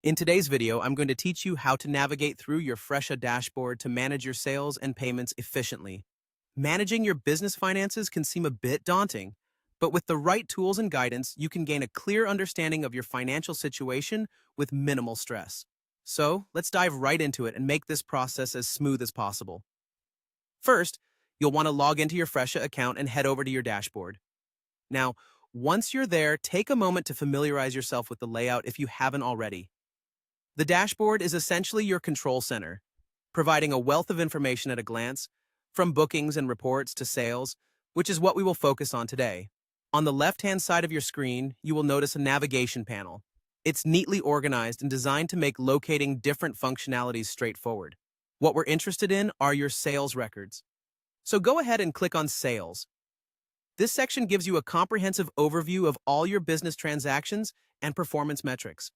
In today's video, I'm going to teach you how to navigate through your Fresha dashboard to manage your sales and payments efficiently. Managing your business finances can seem a bit daunting, but with the right tools and guidance, you can gain a clear understanding of your financial situation with minimal stress. So, let's dive right into it and make this process as smooth as possible. First, you'll want to log into your Fresha account and head over to your dashboard. Now, once you're there, take a moment to familiarize yourself with the layout if you haven't already. The dashboard is essentially your control center, providing a wealth of information at a glance, from bookings and reports to sales, which is what we will focus on today. On the left-hand side of your screen, you will notice a navigation panel. It's neatly organized and designed to make locating different functionalities straightforward. What we're interested in are your sales records. So go ahead and click on Sales. This section gives you a comprehensive overview of all your business transactions and performance metrics.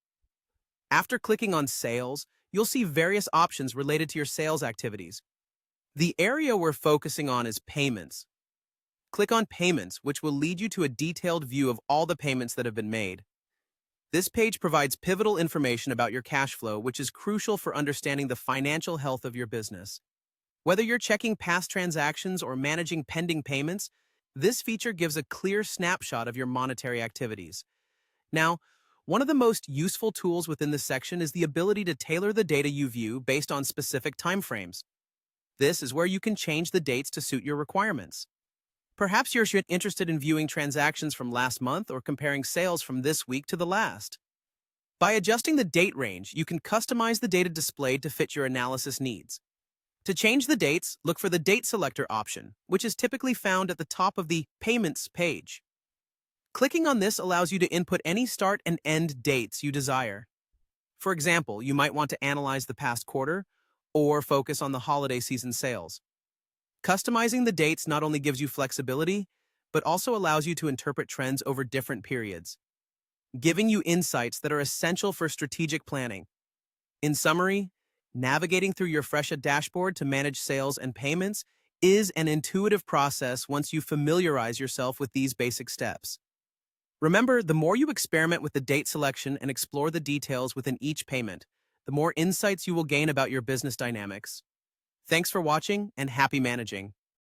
After clicking on Sales, you'll see various options related to your sales activities. The area we're focusing on is Payments. Click on Payments, which will lead you to a detailed view of all the payments that have been made. This page provides pivotal information about your cash flow, which is crucial for understanding the financial health of your business. Whether you're checking past transactions or managing pending payments, this feature gives a clear snapshot of your monetary activities. Now, one of the most useful tools within this section is the ability to tailor the data you view based on specific timeframes. This is where you can change the dates to suit your requirements. Perhaps you're interested in viewing transactions from last month or comparing sales from this week to the last. By adjusting the date range, you can customize the data displayed to fit your analysis needs. To change the dates, look for the Date Selector option, which is typically found at the top of the Payments page. Clicking on this allows you to input any start and end dates you desire. For example, you might want to analyze the past quarter or focus on the holiday season sales. Customizing the dates not only gives you flexibility, but also allows you to interpret trends over different periods, giving you insights that are essential for strategic planning. In summary, navigating through your Fresha dashboard to manage sales and payments is an intuitive process once you familiarize yourself with these basic steps. Remember, the more you experiment with the date selection and explore the details within each payment, the more insights you will gain about your business dynamics. Thanks for watching and happy managing.